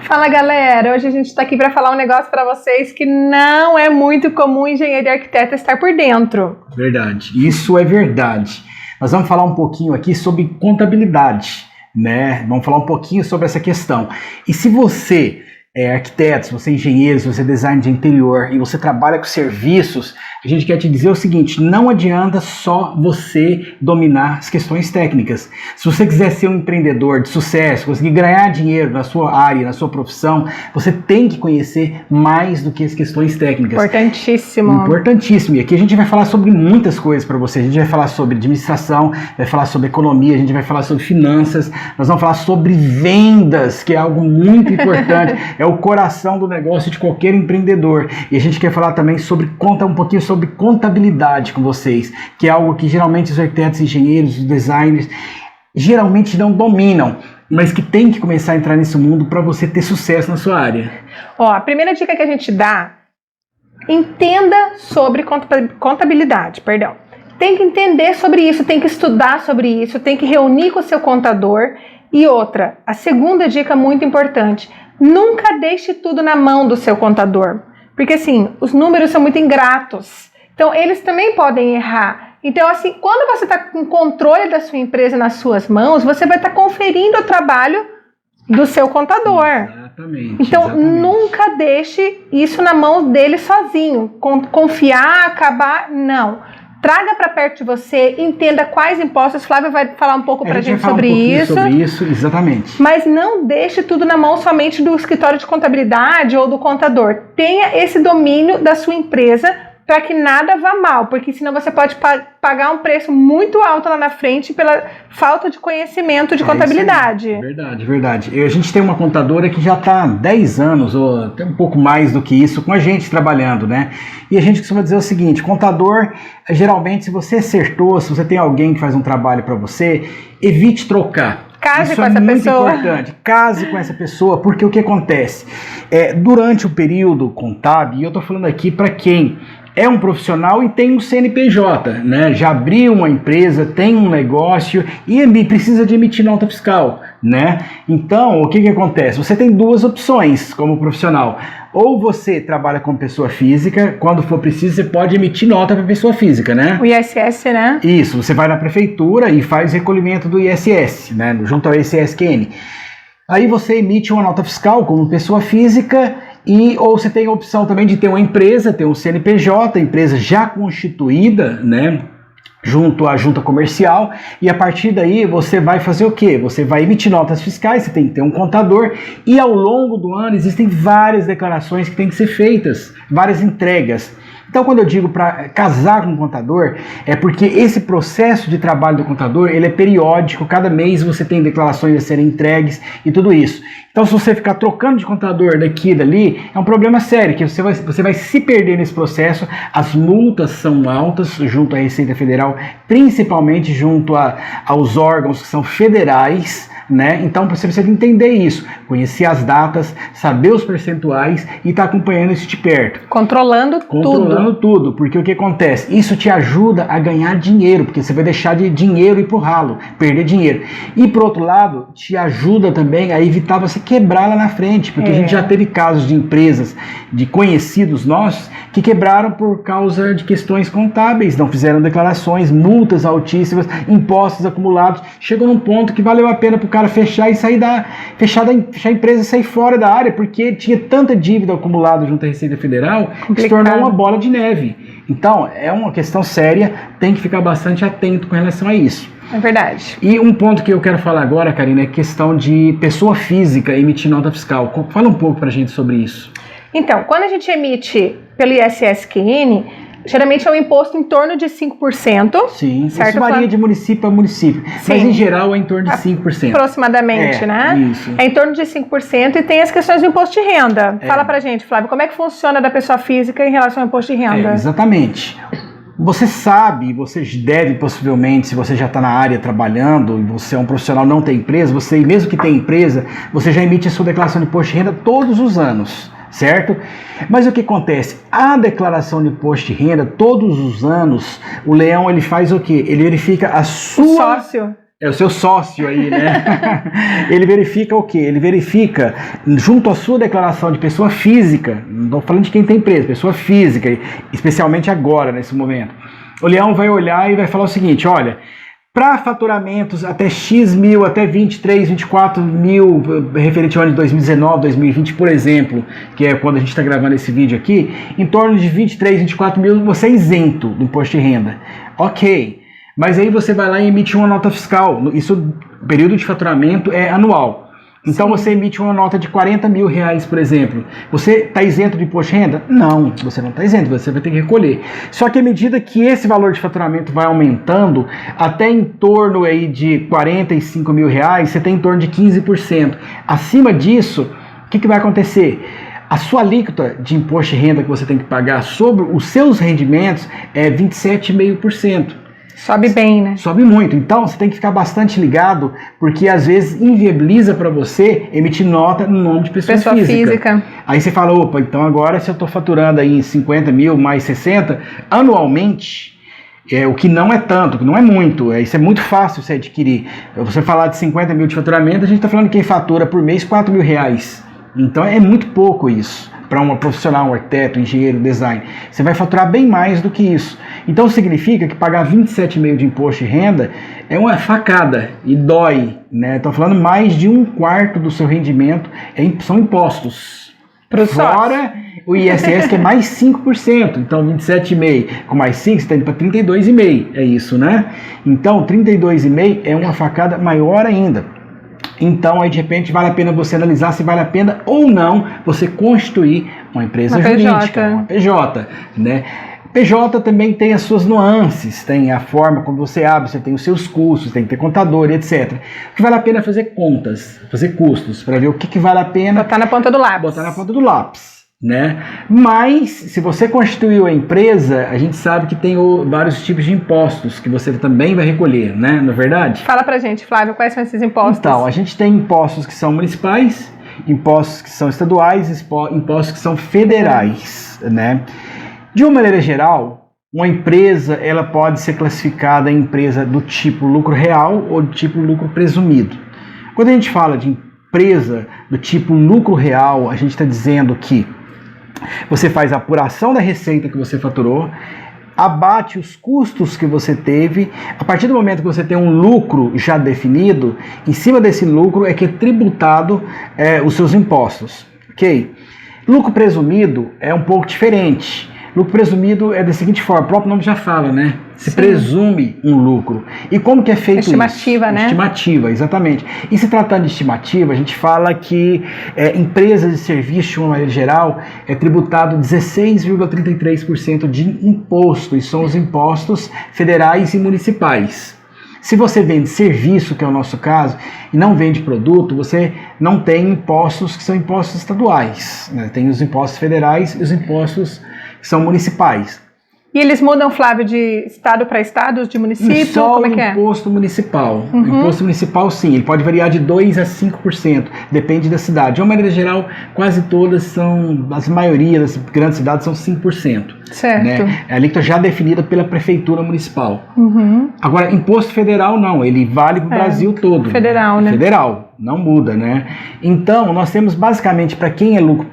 Fala galera, hoje a gente está aqui para falar um negócio para vocês que não é muito comum engenheiro e arquiteto estar por dentro. Verdade, isso é verdade. Nós vamos falar um pouquinho aqui sobre contabilidade, né? Vamos falar um pouquinho sobre essa questão. E se você é arquiteto, se você é engenheiro, se você é designer de interior e você trabalha com serviços, a gente quer te dizer o seguinte: não adianta só você dominar as questões técnicas. Se você quiser ser um empreendedor de sucesso, conseguir ganhar dinheiro na sua área, na sua profissão, você tem que conhecer mais do que as questões técnicas. Importantíssimo. Importantíssimo. E aqui a gente vai falar sobre muitas coisas para você. A gente vai falar sobre administração, vai falar sobre economia, a gente vai falar sobre finanças, nós vamos falar sobre vendas, que é algo muito importante. É o coração do negócio de qualquer empreendedor. E a gente quer falar também sobre, contar um pouquinho sobre contabilidade com vocês, que é algo que geralmente os arquitetos, engenheiros, os designers, geralmente não dominam, mas que tem que começar a entrar nesse mundo para você ter sucesso na sua área. Ó, a primeira dica que a gente dá: entenda sobre contabilidade, perdão. Tem que entender sobre isso, tem que estudar sobre isso, tem que reunir com o seu contador. E outra, a segunda dica muito importante: nunca deixe tudo na mão do seu contador, porque assim, os números são muito ingratos, então eles também podem errar. Então assim, quando você está com controle da sua empresa nas suas mãos, você vai estar conferindo o trabalho do seu contador. Exatamente. Então exatamente. Nunca deixe isso na mão dele sozinho, confiar, acabar, não. Traga para perto de você, entenda quais impostos. Flávio vai falar um pouco para a gente sobre isso. Sobre isso, exatamente. Mas não deixe tudo na mão somente do escritório de contabilidade ou do contador. Tenha esse domínio da sua empresa para que nada vá mal, porque senão você pode pagar um preço muito alto lá na frente pela falta de conhecimento de contabilidade. Verdade, verdade. A gente tem uma contadora que já está há 10 anos, ou até um pouco mais do que isso, com a gente trabalhando, né? E a gente costuma dizer o seguinte: contador, geralmente, se você acertou, se você tem alguém que faz um trabalho para você, evite trocar. Case Isso com essa pessoa. Isso é muito importante. Case com essa pessoa, porque o que acontece? Durante o período contábil, e eu estou falando aqui para quem é um profissional e tem um CNPJ, né? Já abriu uma empresa, tem um negócio e precisa de emitir nota fiscal, né? Então, o que acontece? Você tem duas opções como profissional. Ou você trabalha com pessoa física, quando for preciso você pode emitir nota para pessoa física, né? O ISS, né? Isso, você vai na prefeitura e faz recolhimento do ISS, né? Junto ao ICSQN. Aí você emite uma nota fiscal como pessoa física. Ou você tem a opção também de ter uma empresa, ter um CNPJ, empresa já constituída, né, junto à junta comercial, e a partir daí você vai fazer o quê? Você vai emitir notas fiscais, você tem que ter um contador, e ao longo do ano existem várias declarações que têm que ser feitas, várias entregas. Então, quando eu digo para casar com o contador, é porque esse processo de trabalho do contador, ele é periódico, cada mês você tem declarações a serem entregues e tudo isso. Então, se você ficar trocando de contador daqui e dali, é um problema sério, que você vai se perder nesse processo. As multas são altas junto à Receita Federal, principalmente junto aos órgãos que são federais, né? Então você precisa entender isso, conhecer as datas, saber os percentuais e estar acompanhando isso de perto. Controlando tudo, porque o que acontece? Isso te ajuda a ganhar dinheiro, porque você vai deixar de dinheiro ir pro ralo, perder dinheiro. E por outro lado, te ajuda também a evitar você quebrar lá na frente, porque a gente já teve casos de empresas, de conhecidos nossos, que quebraram por causa de questões contábeis, não fizeram declarações, multas altíssimas, impostos acumulados. Chegou num ponto que valeu a pena pro cara fechar e fechar a empresa e sair fora da área, porque tinha tanta dívida acumulada junto à Receita Federal que se tornou uma bola de neve. Então, é uma questão séria, tem que ficar bastante atento com relação a isso. É verdade. E um ponto que eu quero falar agora, Karina, é questão de pessoa física emitir nota fiscal. Fala um pouco pra gente sobre isso. Então, quando a gente emite pelo ISSQN, geralmente é um imposto em torno de 5%. Sim, certo? Isso varia de município a município, Sim. Mas em geral é em torno de 5%. Aproximadamente, né? Isso. É em torno de 5% e tem as questões do imposto de renda. Fala pra gente, Flávio, como é que funciona da pessoa física em relação ao imposto de renda? Exatamente. Você sabe, você deve possivelmente, se você já está na área trabalhando, e você é um profissional, não tem empresa, você mesmo que tem empresa, você já emite a sua declaração de imposto de renda todos os anos, certo? Mas o que acontece? A declaração de imposto de renda, todos os anos, o leão ele faz o quê? Ele verifica a sua... Sócio. É o seu sócio aí, né? Ele verifica o quê? Ele verifica, junto à sua declaração de pessoa física, não estou falando de quem tem empresa, pessoa física, especialmente agora, nesse momento. O Leão vai olhar e vai falar o seguinte, olha, para faturamentos até X mil, até 23, 24 mil, referente ao ano de 2019, 2020, por exemplo, que é quando a gente está gravando esse vídeo aqui, em torno de 23, 24 mil, você é isento do imposto de renda. Ok. Mas aí você vai lá e emite uma nota fiscal. Isso, o período de faturamento é anual. Então você emite uma nota de 40 mil reais, por exemplo. Você está isento de imposto de renda? Não, você não está isento, você vai ter que recolher. Só que à medida que esse valor de faturamento vai aumentando, até em torno aí de 45 mil reais, você tem em torno de 15%. Acima disso, o que vai acontecer? A sua alíquota de imposto de renda que você tem que pagar sobre os seus rendimentos é 27,5%. Sobe bem, né? Sobe muito. Então, você tem que ficar bastante ligado, porque às vezes inviabiliza para você emitir nota no nome de pessoa física. Aí você fala, opa, então agora se eu estou faturando aí 50 mil mais 60, anualmente, o que não é tanto, o que não é muito, isso é muito fácil você adquirir. Você falar de 50 mil de faturamento, a gente está falando de quem fatura por mês 4 mil reais. Então é muito pouco isso para uma profissional, um arquiteto, um engenheiro, design. Você vai faturar bem mais do que isso. Então significa que pagar 27,5% de imposto de renda é uma facada e dói, né? Estou falando mais de 1/4 do seu rendimento são impostos. Fora o ISS, que é mais 5%. Então 27,5% com mais 5%, você está indo para 32,5%. É isso, né? Então 32,5% é uma facada maior ainda. Então, aí de repente, vale a pena você analisar se vale a pena ou não você constituir uma empresa jurídica, uma PJ, né? PJ também tem as suas nuances, tem a forma como você abre, você tem os seus custos, tem que ter contador, etc. O que vale a pena é fazer contas, fazer custos, para ver o que vale a pena. Botar na ponta do lápis. Botar na ponta do lápis. Né? Mas, se você constituiu a empresa, a gente sabe que tem vários tipos de impostos que você também vai recolher, né? Não é verdade? Fala pra gente, Flávio, quais são esses impostos? Então, a gente tem impostos que são municipais, impostos que são estaduais, impostos que são federais, né? De uma maneira geral, uma empresa ela pode ser classificada em empresa do tipo lucro real ou do tipo lucro presumido. Quando a gente fala de empresa do tipo lucro real, a gente está dizendo que você faz a apuração da receita que você faturou, abate os custos que você teve. A partir do momento que você tem um lucro já definido, em cima desse lucro é que é tributado os seus impostos, ok? Lucro presumido é um pouco diferente. Lucro presumido é da seguinte forma, o próprio nome já fala, né? Se presume um lucro. E como que é feito estimativa, isso? Né? Estimativa, exatamente. E se tratando de estimativa, a gente fala que empresas de serviço, de uma maneira geral, é tributado 16,33% de imposto, e são os impostos federais e municipais. Se você vende serviço, que é o nosso caso, e não vende produto, você não tem impostos que são impostos estaduais, né? Tem os impostos federais e os impostos que são municipais. E eles mudam, Flávio, de estado para estado, de município? Só como é que é? Imposto municipal. O imposto municipal, sim, ele pode variar de 2% a 5%, depende da cidade. De uma maneira geral, quase todas a maioria das grandes cidades são 5%. Certo. Né? É a alíquota já definida pela prefeitura municipal. Agora, imposto federal não, ele vale para o Brasil todo. Federal, né? Federal, não muda, né? Então, nós temos basicamente para quem é lucro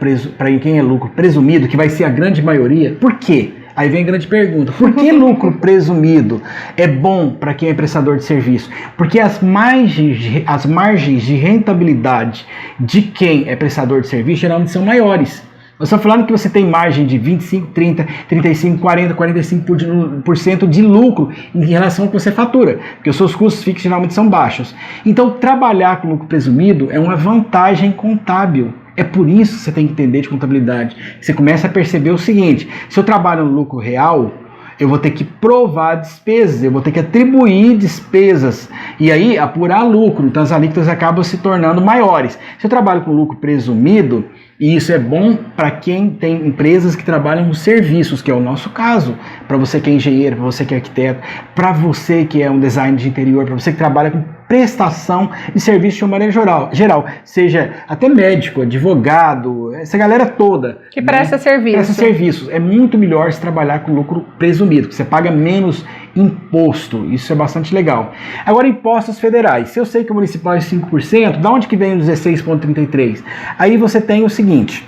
presumido, que vai ser a grande maioria. Por quê? Aí vem a grande pergunta, por que lucro presumido é bom para quem é prestador de serviço? Porque as margens de rentabilidade de quem é prestador de serviço geralmente são maiores. Nós estamos falando que você tem margem de 25, 30, 35, 40, 45% de lucro em relação ao que você fatura, porque os seus custos fixos geralmente são baixos. Então, trabalhar com lucro presumido é uma vantagem contábil. É por isso que você tem que entender de contabilidade. Você começa a perceber o seguinte, se eu trabalho no lucro real, eu vou ter que provar despesas, eu vou ter que atribuir despesas e aí apurar lucro, então as alíquotas acabam se tornando maiores. Se eu trabalho com lucro presumido, e isso é bom para quem tem empresas que trabalham nos serviços, que é o nosso caso, para você que é engenheiro, para você que é arquiteto, para você que é um design de interior, para você que trabalha com prestação de serviço de uma maneira geral, seja até médico, advogado, essa galera toda. Que presta serviço. Presta serviços. É muito melhor se trabalhar com lucro presumido, que você paga menos imposto. Isso é bastante legal. Agora, impostos federais. Se eu sei que o municipal é 5%, da onde que vem o 16,33%? Aí você tem o seguinte,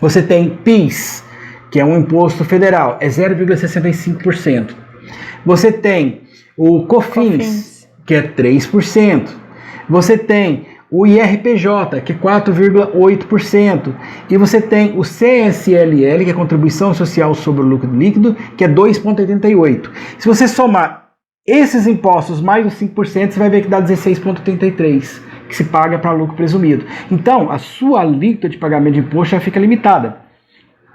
você tem PIS, que é um imposto federal, é 0,65%. Você tem o COFINS, que é 3%. Você tem o IRPJ, que é 4,8%. E você tem o CSLL, que é Contribuição Social sobre o Lucro Líquido, que é 2,88%. Se você somar esses impostos mais os 5%, você vai ver que dá 16,33%, que se paga para lucro presumido. Então, a sua alíquota de pagamento de imposto já fica limitada.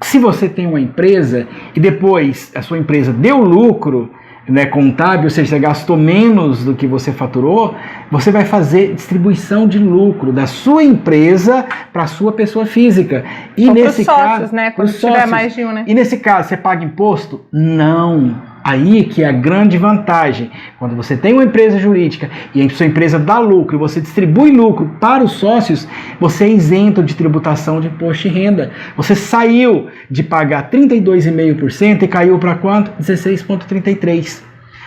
Se você tem uma empresa e depois a sua empresa deu lucro, né, contábil, ou seja, você gastou menos do que você faturou, você vai fazer distribuição de lucro da sua empresa para a sua pessoa física. E nesse caso, sócios, né, quando tiver mais de um, né? E nesse caso, você paga imposto? Não. Aí que é a grande vantagem. Quando você tem uma empresa jurídica e a sua empresa dá lucro e você distribui lucro para os sócios, você é isento de tributação de imposto de renda. Você saiu de pagar 32,5% e caiu para quanto? 16,33%.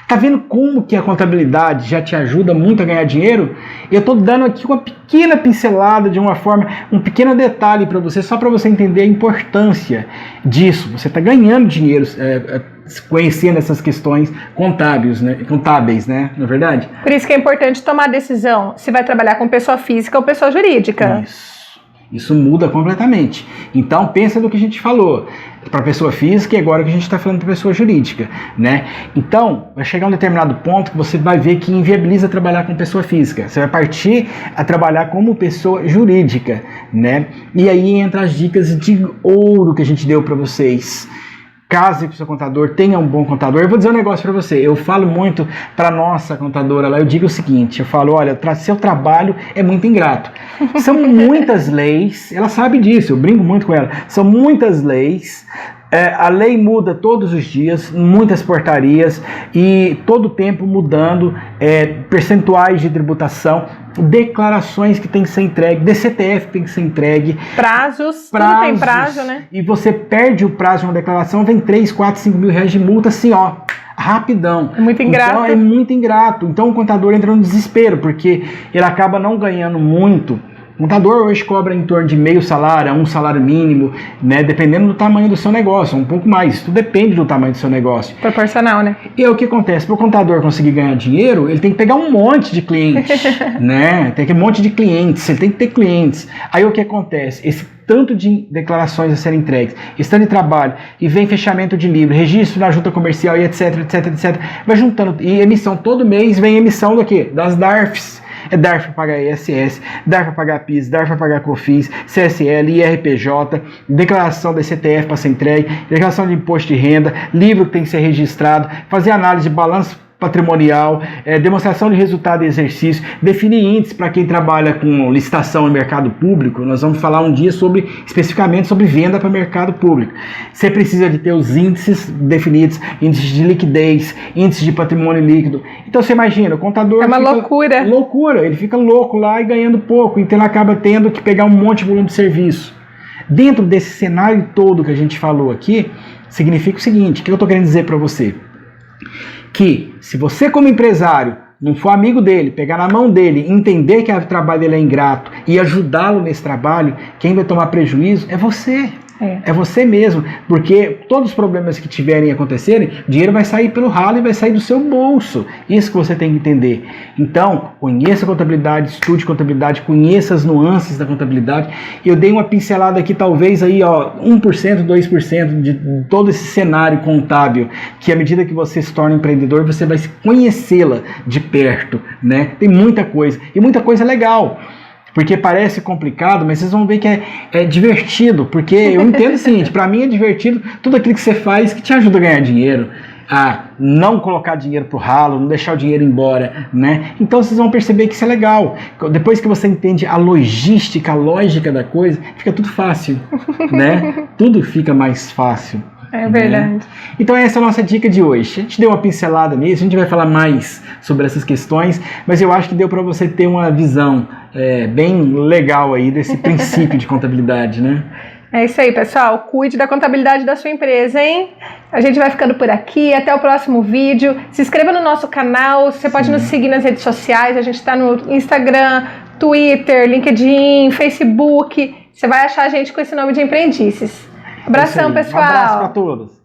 Tá vendo como que a contabilidade já te ajuda muito a ganhar dinheiro? Eu estou dando aqui uma pequena pincelada de uma forma, um pequeno detalhe para você, só para você entender a importância disso. Você está ganhando dinheiro conhecendo essas questões contábeis, né? Não é verdade? Por isso que é importante tomar a decisão se vai trabalhar com pessoa física ou pessoa jurídica. Isso muda completamente. Então, pensa no que a gente falou para pessoa física e agora que a gente está falando para pessoa jurídica, né? Então, vai chegar um determinado ponto que você vai ver que inviabiliza trabalhar com pessoa física. Você vai partir a trabalhar como pessoa jurídica, né? E aí entra as dicas de ouro que a gente deu para vocês. Caso o seu contador tenha um bom contador, eu vou dizer um negócio para você. Eu falo muito para nossa contadora lá, eu digo o seguinte, eu falo, olha, seu trabalho é muito ingrato. São muitas leis, ela sabe disso, eu brinco muito com ela, são muitas leis, a lei muda todos os dias, muitas portarias e todo o tempo mudando percentuais de tributação, declarações que tem que ser entregue, DCTF que tem que ser entregue. Prazos, tudo tem prazo, né? E você perde o prazo de uma declaração, vem 3, 4, 5 mil reais de multa assim, ó, rapidão. É muito ingrato. Então é muito ingrato. Então o contador entra no desespero, porque ele acaba não ganhando muito. O contador hoje cobra em torno de meio salário a um salário mínimo, né? Dependendo do tamanho do seu negócio, um pouco mais. Tudo depende do tamanho do seu negócio. Proporcional, né? E o que acontece? Para o contador conseguir ganhar dinheiro, ele tem que pegar um monte de clientes, né? Tem que um monte de clientes, ele tem que ter clientes. Aí o que acontece? Esse tanto de declarações a serem entregues, esse tanto de trabalho, e vem fechamento de livro, registro na junta comercial e etc, etc, etc. Vai juntando. E emissão todo mês vem emissão do quê? Das DARFs. É DARF para pagar ISS, DARF para pagar PIS, DARF para pagar COFINS, CSL, IRPJ, declaração da CTF para ser entregue, declaração de imposto de renda, livro que tem que ser registrado, fazer análise de balanço patrimonial, demonstração de resultado e exercício, definir índices para quem trabalha com licitação no mercado público. Nós vamos falar um dia especificamente sobre venda para mercado público. Você precisa de ter os índices definidos, índices de liquidez, índices de patrimônio líquido. Então você imagina, o contador... É uma loucura. Loucura, ele fica louco lá e ganhando pouco, então ele acaba tendo que pegar um monte de volume de serviço. Dentro desse cenário todo que a gente falou aqui, significa o seguinte, o que eu estou querendo dizer para você? Que se você como empresário não for amigo dele, pegar na mão dele, entender que o trabalho dele é ingrato e ajudá-lo nesse trabalho, quem vai tomar prejuízo é você. É você mesmo, porque todos os problemas que tiverem acontecerem, o dinheiro vai sair pelo ralo e vai sair do seu bolso. Isso que você tem que entender. Então, conheça a contabilidade, estude contabilidade, conheça as nuances da contabilidade. Eu dei uma pincelada aqui, talvez aí, ó, 1%, 2% de todo esse cenário contábil, que à medida que você se torna empreendedor, você vai conhecê-la de perto, né? Tem muita coisa, e muita coisa legal. Porque parece complicado, mas vocês vão ver que é divertido, porque eu entendo o seguinte, para mim é divertido tudo aquilo que você faz que te ajuda a ganhar dinheiro, a não colocar dinheiro pro ralo, não deixar o dinheiro embora, né? Então vocês vão perceber que isso é legal. Depois que você entende a logística, a lógica da coisa, fica tudo fácil, né? Tudo fica mais fácil. É verdade. Né? Então essa é a nossa dica de hoje. A gente deu uma pincelada nisso, a gente vai falar mais sobre essas questões, mas eu acho que deu para você ter uma visão bem legal aí desse princípio de contabilidade, né? É isso aí, pessoal. Cuide da contabilidade da sua empresa, hein? A gente vai ficando por aqui. Até o próximo vídeo. Se inscreva no nosso canal. Você pode nos seguir nas redes sociais. A gente está no Instagram, Twitter, LinkedIn, Facebook. Você vai achar a gente com esse nome de Empreendices. Abração, pessoal. Um abraço para todos.